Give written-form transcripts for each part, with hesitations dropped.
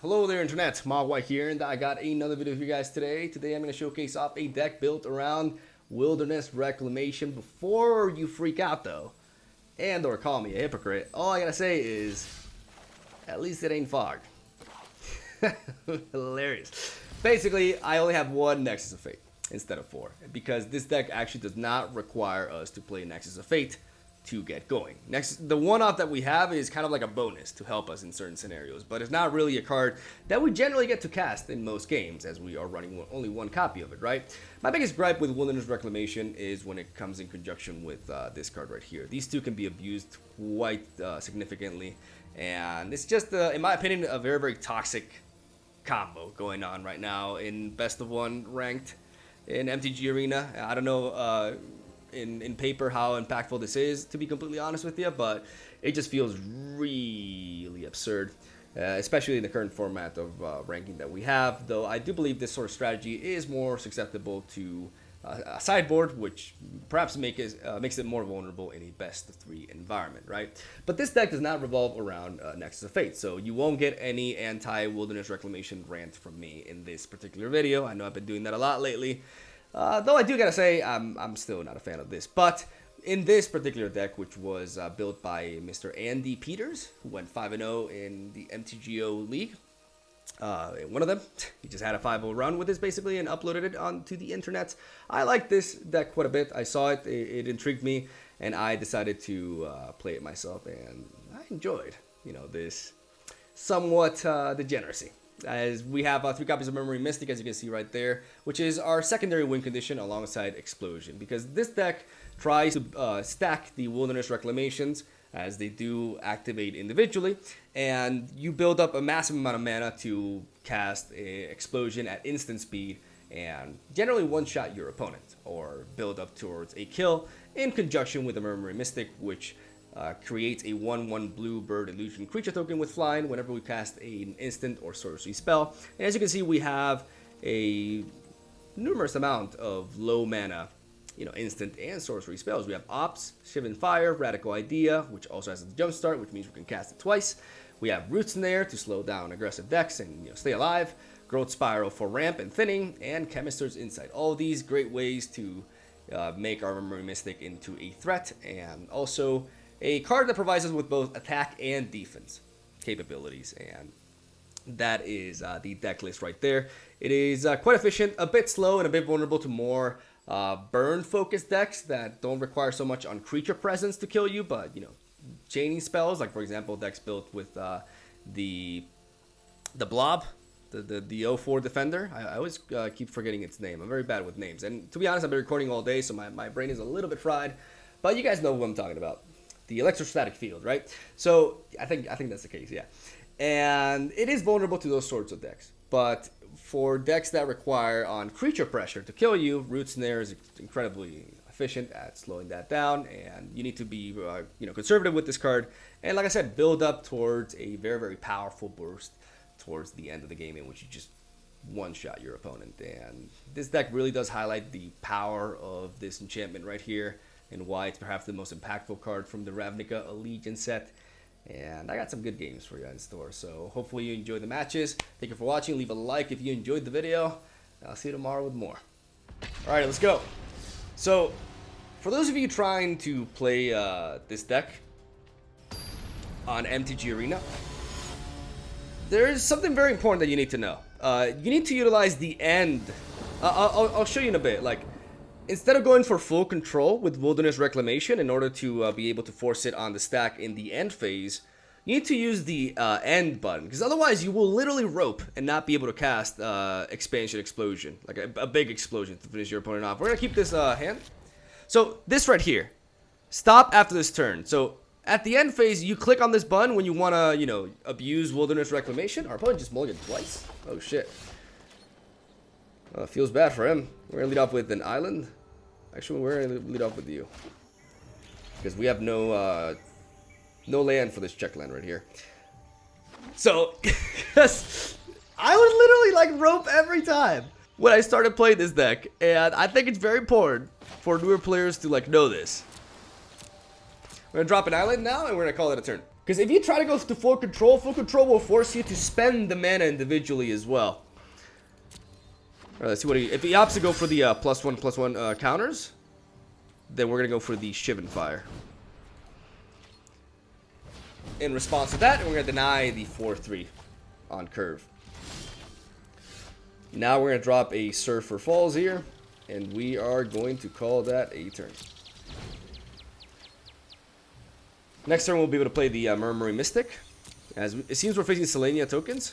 Hello there internet, Mogwai here, and I got another video for you guys today. Today I'm going to showcase off a deck built around Wilderness Reclamation. Before you freak out though, and or call me a hypocrite, all I gotta say is, at least it ain't fog. Hilarious. Basically, I only have one Nexus of Fate instead of 4, because this deck actually does not require us to play Nexus of Fate to get going. Next, the one-off that we have is kind of like a bonus to help us in certain scenarios, but it's not really a card that we generally get to cast in most games, as we are running only one copy of it, right? My biggest gripe with Wilderness Reclamation is when it comes in conjunction with this card right here. These two can be abused quite significantly, and it's just, in my opinion, a very, very toxic combo going on right now in Best of 1 ranked in MTG Arena. I don't know in paper how impactful this is, to be completely honest with you, but it just feels really absurd, especially in the current format of ranking that we have, though I do believe this sort of strategy is more susceptible to a sideboard, which perhaps makes it more vulnerable in a best of 3 environment, right? But this deck does not revolve around Nexus of Fate, so you won't get any anti-Wilderness Reclamation rant from me in this particular video. I know I've been doing that a lot lately, though I do gotta say I'm still not a fan of this. But in this particular deck, which was built by Mr. Andy Peters, who went 5-0 in the MTGO League, one of them, he just had a 5-0 run with this basically and uploaded it onto the internet. I like this deck quite a bit. I saw it, it intrigued me, and I decided to play it myself, and I enjoyed, you know, this somewhat degeneracy. As we have 3 copies of Memory Mystic, as you can see right there, which is our secondary win condition alongside Explosion, because this deck tries to stack the Wilderness Reclamations as they do activate individually, and you build up a massive amount of mana to cast a Explosion at instant speed and generally one-shot your opponent, or build up towards a kill in conjunction with the Memory Mystic, which creates a 1/1 blue bird illusion creature token with flying whenever we cast an instant or sorcery spell. And as you can see, we have a numerous amount of low mana, you know, instant and sorcery spells. We have Ops, Shivan Fire, Radical Idea, which also has a jump start, which means we can cast it twice. We have Root Snare to slow down aggressive decks and, you know, stay alive. Growth Spiral for ramp and thinning, and Chemist's Insight. All these great ways to make our Memory Mystic into a threat, and also a card that provides us with both attack and defense capabilities. And that is the deck list right there. It is quite efficient, a bit slow, and a bit vulnerable to more burn-focused decks that don't require so much on creature presence to kill you, but, you know, chaining spells, like for example decks built with the Blob, the 04 Defender. I always keep forgetting its name. I'm very bad with names, and to be honest, I've been recording all day, so my brain is a little bit fried, but you guys know who I'm talking about. The Electrostatic Field, right? So I think that's the case, yeah. And it is vulnerable to those sorts of decks, but for decks that require on creature pressure to kill you, Root Snare is incredibly efficient at slowing that down, and you need to be you know, conservative with this card, and like I said, build up towards a very, very powerful burst towards the end of the game in which you just one-shot your opponent. And this deck really does highlight the power of this enchantment right here, and why it's perhaps the most impactful card from the Ravnica Allegiance set. And I got some good games for you in store, so hopefully you enjoy the matches. Thank you for watching. Leave a like if you enjoyed the video. I'll see you tomorrow with more. Alright, let's go. So, for those of you trying to play this deck on MTG Arena, there is something very important that you need to know. You need to utilize the end. I'll show you in a bit. Like, instead of going for full control with Wilderness Reclamation in order to be able to force it on the stack in the end phase, you need to use the end button, because otherwise you will literally rope and not be able to cast Expansion Explosion, like a big explosion to finish your opponent off. We're going to keep this hand. So this right here, stop after this turn. So at the end phase, you click on this button when you want to, you know, abuse Wilderness Reclamation. Our opponent just mulliganed twice. Oh shit. Feels bad for him. We're going to lead off with an island. Actually, we're going to lead off with you, because we have no land for this check land right here. So, I would literally like rope every time when I started playing this deck. And I think it's very important for newer players to like know this. We're gonna drop an island now, and we're gonna call it a turn. Because if you try to go to full control will force you to spend the mana individually as well. Alright, let's see what if he opts to go for the +1/+1 counters, then we're gonna go for the Shivan Fire. In response to that, we're gonna deny the 4/3 on curve. Now we're gonna drop a Surfer Falls here, and we are going to call that a turn. Next turn, we'll be able to play the Murmuring Mystic. As it seems we're facing Selesnya tokens.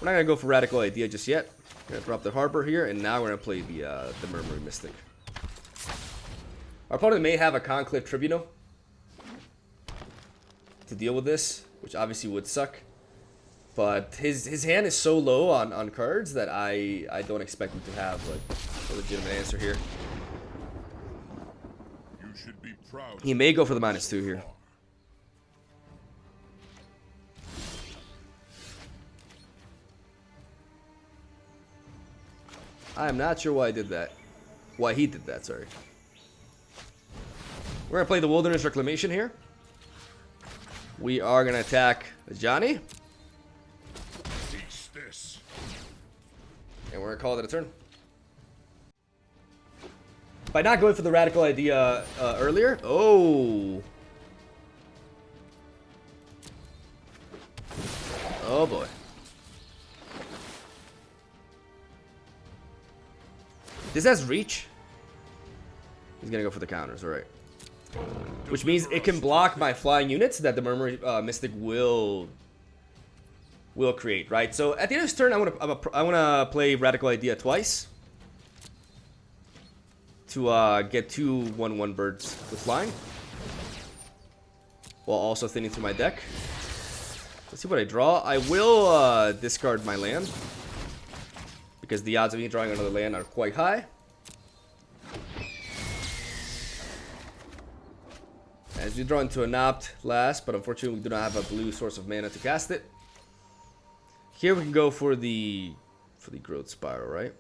We're not going to go for Radical Idea just yet. We're going to drop the Harbor here, and now we're going to play the Murmuring Mystic. Our opponent may have a Conclave Tribunal to deal with this, which obviously would suck. But his hand is so low on cards that I don't expect him to have like a legitimate answer here. You should be proud. He may go for the -2 here. I am not sure why I did that. Why he did that, sorry. We're going to play the Wilderness Reclamation here. We are going to attack Johnny. This. And we're going to call it a turn. By not going for the Radical Idea earlier. Oh. Oh boy. This has reach. He's gonna go for the counters, alright. Which means it can block my flying units that the Murmuring Mystic will create, right? So at the end of this turn, I wanna play Radical Idea twice to get 2 1/1 birds with flying, while also thinning through my deck. Let's see what I draw. I will discard my land, because the odds of me drawing another land are quite high. As we draw into an opt last, but unfortunately we do not have a blue source of mana to cast it. Here we can go for the Growth Spiral, right?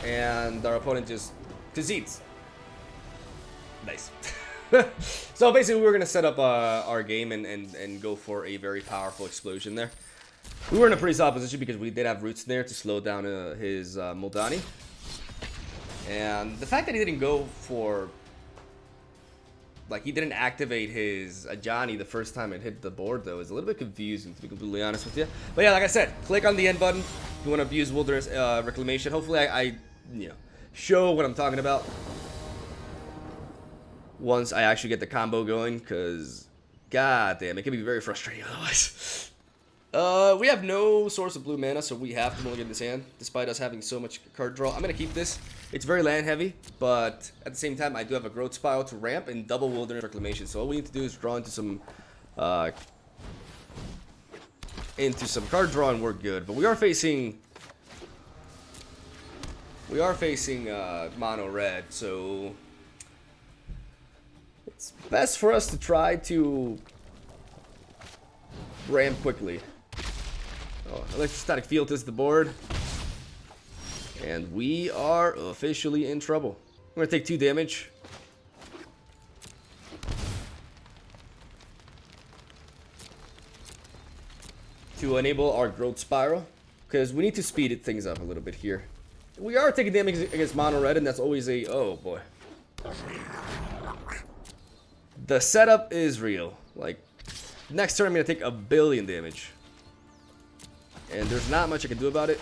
And our opponent just concedes. Nice. So basically we were going to set up our game and go for a very powerful explosion there. We were in a pretty solid position because we did have roots there to slow down his Muldani. And the fact that he didn't go for... Like, he didn't activate his Ajani the first time it hit the board, though, is a little bit confusing, to be completely honest with you. But yeah, like I said, click on the end button if you want to abuse Wilderness Reclamation. Hopefully I you know, show what I'm talking about once I actually get the combo going, because god damn, it can be very frustrating otherwise. We have no source of blue mana, so we have to mulligan this hand, despite us having so much card draw. I'm going to keep this. It's very land heavy, but at the same time, I do have a Growth Spiral to ramp and double Wilderness Reclamation. So all we need to do is draw into some card draw, and we're good. But we are facing mono red, so it's best for us to try to ramp quickly. Oh, Electrostatic Field is the board. And we are officially in trouble. I'm going to take 2 damage. To enable our Growth Spiral, because we need to speed things up a little bit here. We are taking damage against mono red, and that's always a... Oh boy. The setup is real. Like, next turn I'm going to take 1 billion damage. And there's not much I can do about it.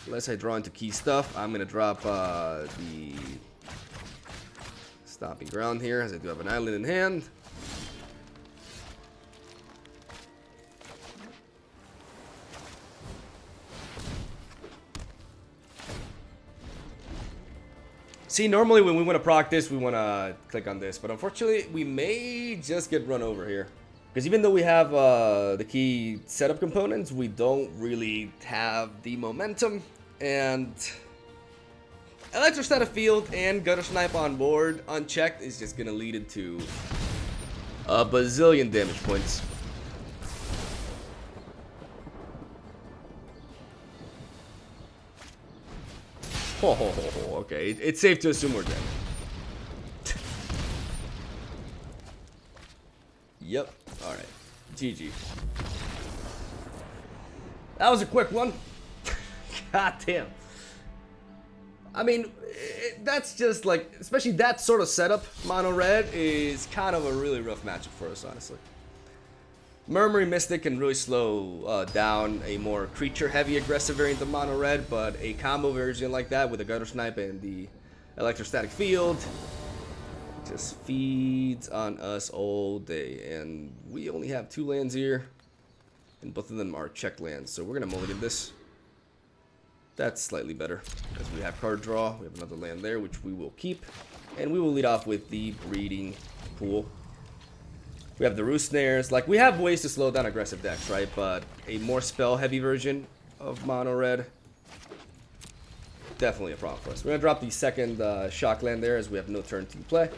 Unless I draw into key stuff, I'm going to drop the Stomping Ground here, as I do have an island in hand. See, normally when we want to proc this, we want to click on this. But unfortunately, we may just get run over here. Because even though we have the key setup components, we don't really have the momentum. And Electrostatic Field and Gutter Snipe on board, unchecked, is just going to lead into a bazillion damage points. Okay, it's safe to assume we're dead. Yep. All right. GG. That was a quick one. God damn. I mean, that's just like, especially that sort of setup, mono red, is kind of a really rough matchup for us, honestly. Murmuring Mystic can really slow down a more creature-heavy aggressive variant of mono red, but a combo version like that with a Gutter Snipe and the Electrostatic Field just feeds on us all day. And we only have 2 lands here, and both of them are check lands, so we're going to mulligan this. That's slightly better, because we have card draw, we have another land there, which we will keep, and we will lead off with the Breeding Pool. We have the Root Snares. Like, we have ways to slow down aggressive decks, right? But a more spell-heavy version of mono red, definitely a problem for us. We're going to drop the second shock land there, as we have no turn to play.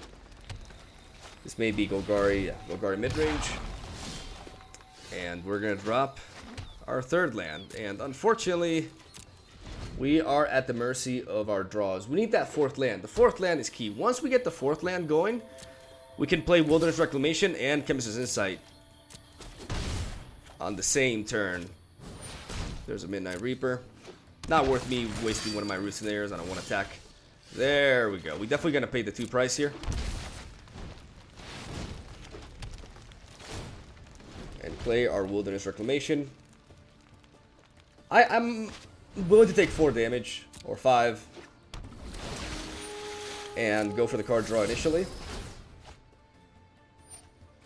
This may be Golgari, Golgari mid-range. And we're going to drop our third land. And unfortunately, we are at the mercy of our draws. We need that fourth land. The fourth land is key. Once we get the fourth land going, we can play Wilderness Reclamation and Chemist's Insight on the same turn. There's a Midnight Reaper. Not worth me wasting one of my Root Snares on a one attack. There we go. We definitely gonna pay the 2 price here. And play our Wilderness Reclamation. I'm willing to take 4 damage, or 5. And go for the card draw initially.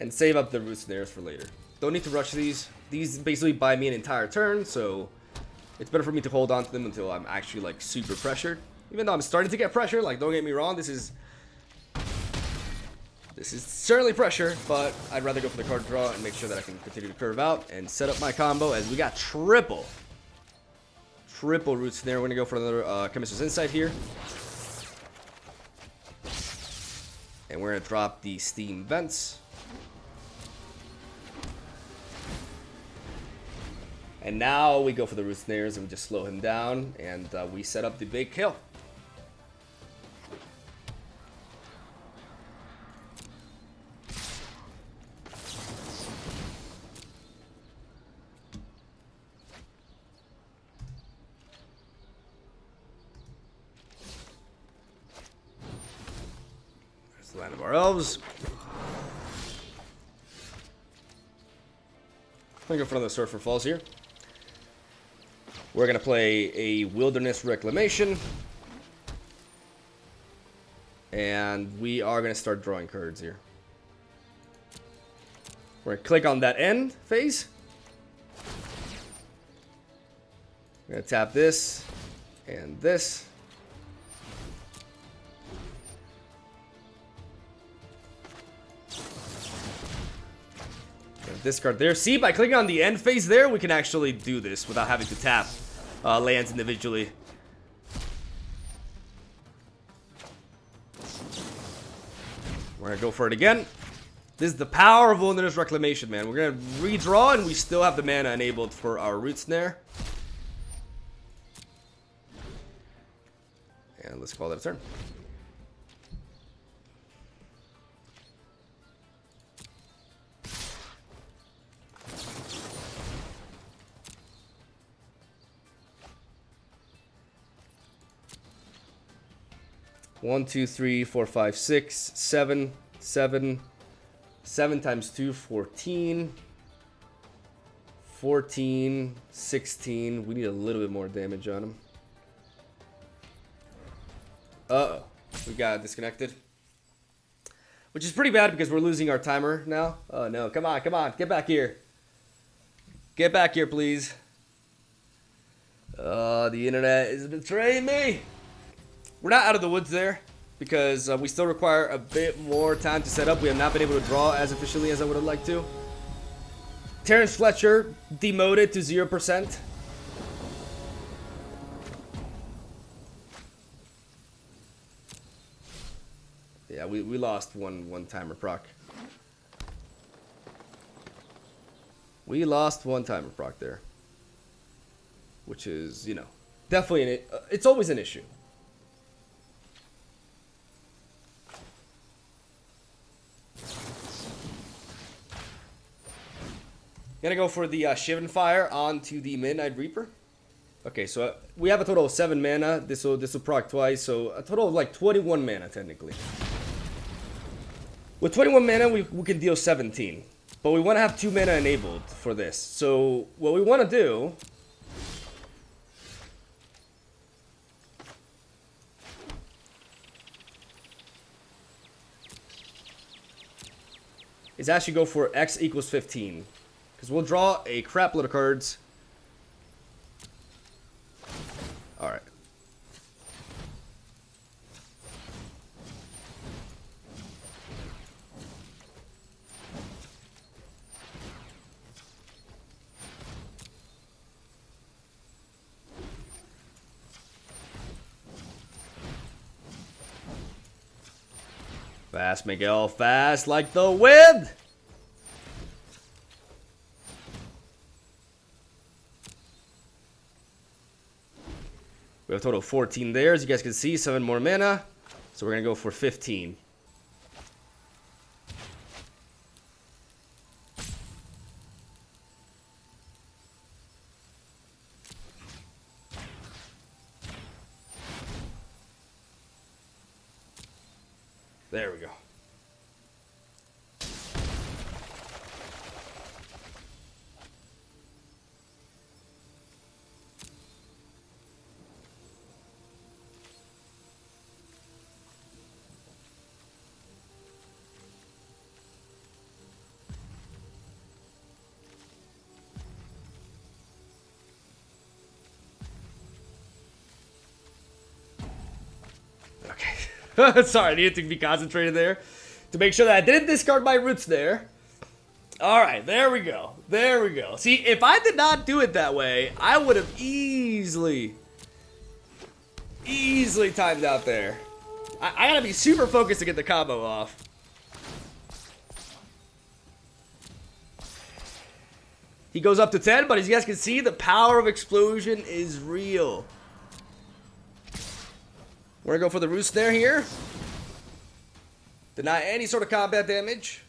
And save up the Root Snares for later. Don't need to rush these. These basically buy me an entire turn, so it's better for me to hold on to them until I'm actually like super pressured. Even though I'm starting to get pressure, like don't get me wrong, this is certainly pressure, but I'd rather go for the card draw and make sure that I can continue to curve out and set up my combo as we got triple Root Snare. We're gonna go for another Chemist's Insight here. And we're gonna drop the Steam Vents. And now we go for the Root Snares and we just slow him down, and we set up the big kill. There's the land of our elves. I'm gonna go for another Surfer Falls here. We're going to play a Wilderness Reclamation. And we are going to start drawing cards here. We're going to click on that end phase. We're going to tap this and this. Discard there. See, by clicking on the end phase there, we can actually do this without having to tap lands individually. We're gonna go for it again. This is the power of Wilderness Reclamation, man. We're gonna redraw, and we still have the mana enabled for our Root Snare. And let's call that a turn. One, two, three, four, five, six, 7, 7. 7 times 2, 14. 14, 16. We need a little bit more damage on him. Uh-oh. We got disconnected. Which is pretty bad because we're losing our timer now. Oh, no. Come on, come on. Get back here. Get back here, please. Oh, the internet is betraying me. We're not out of the woods there, because we still require a bit more time to set up. We have not been able to draw as efficiently as I would have liked to. Terrence Fletcher demoted to 0%. Yeah, we lost one timer proc. We lost one timer proc there. Which is, you know, definitely it's always an issue. Gonna go for the Shivan Fire onto the Midnight Reaper. Okay, so we have a total of 7 mana. This will proc twice, so a total of like 21 mana technically. With 21 mana, we can deal 17. But we want to have 2 mana enabled for this. So what we want to do is actually go for X equals 15. Because we'll draw a crap load of cards. Alright. Fast, Miguel, fast like the wind! We have a total of 14 there, as you guys can see, 7 more mana. So we're going to go for 15. There we go. Sorry, I needed to be concentrated there to make sure that I didn't discard my roots there. Alright, there we go. There we go. See, if I did not do it that way, I would have easily timed out there. I gotta be super focused to get the combo off. He goes up to 10, but as you guys can see, the power of explosion is real. We're gonna go for the Root Snare here. Deny any sort of combat damage.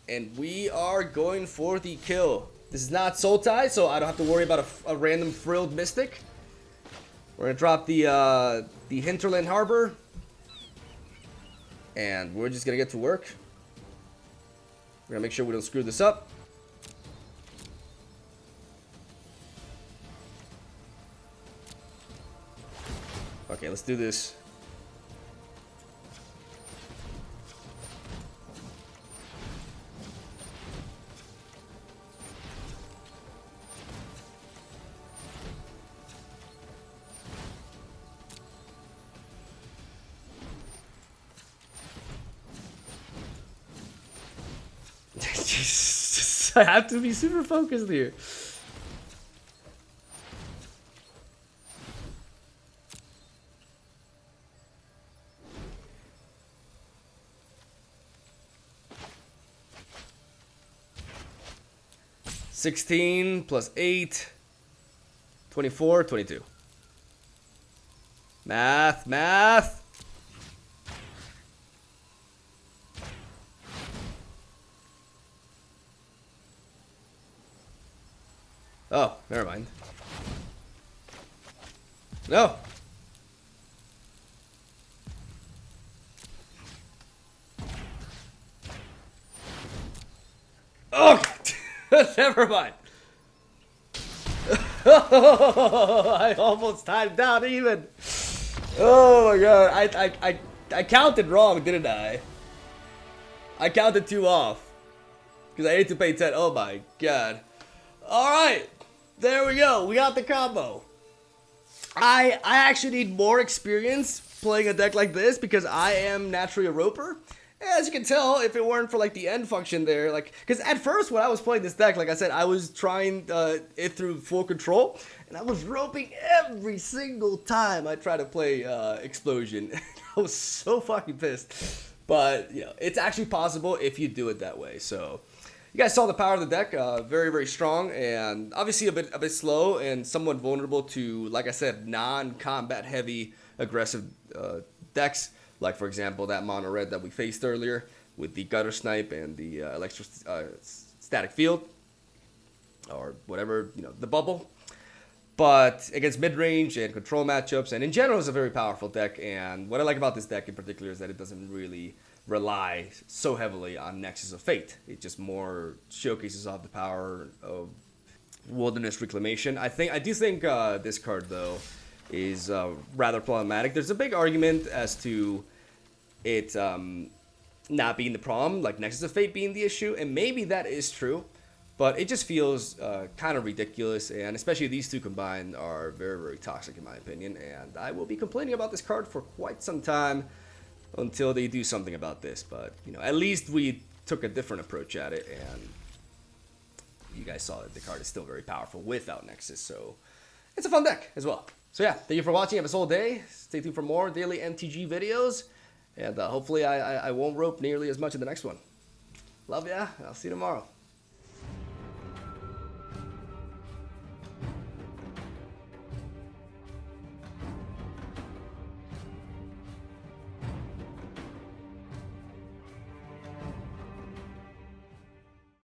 And we are going for the kill. This is not Soul Tie, so I don't have to worry about a random Frilled Mystic. We're gonna drop the Hinterland Harbor. And we're just gonna get to work. We're gonna make sure we don't screw this up. Okay, let's do this. I have to be super focused here. $16 plus 8, 24, 22. Math. Oh, never mind. No. Oh, never mind. I almost timed out even. Oh my god, I counted wrong, didn't I? I counted 2 off. Because I need to pay 10. Oh my god. Alright. There we go. We got the combo. I actually need more experience playing a deck like this because I am naturally a roper. As you can tell, if it weren't for like the end function there, like, because at first when I was playing this deck, like I said, I was trying it through full control, and I was roping every single time I tried to play Explosion. I was so fucking pissed. But, you know, it's actually possible if you do it that way. So, you guys saw the power of the deck, very, very strong, and obviously a bit slow and somewhat vulnerable to, like I said, non-combat heavy aggressive decks. Like, for example, that mono red that we faced earlier with the Gutter Snipe and the Static Field. or whatever, the bubble. But against mid-range and control matchups, and in general, it's a very powerful deck. And what I like about this deck in particular is that it doesn't really rely so heavily on Nexus of Fate. It just more showcases off the power of Wilderness Reclamation. I do think this card, though, is rather problematic. There's a big argument as to it not being the problem, like Nexus of Fate being the issue, and maybe that is true. But it just feels kind of ridiculous, and especially these two combined are very, very toxic in my opinion. And I will be complaining about this card for quite some time until they do something about this. But, at least we took a different approach at it, and you guys saw that the card is still very powerful without Nexus. So it's a fun deck as well. So yeah, thank you for watching Have a Soul Day. Stay tuned for more daily MTG videos, and hopefully I won't rope nearly as much in the next one. Love ya. I'll see you tomorrow.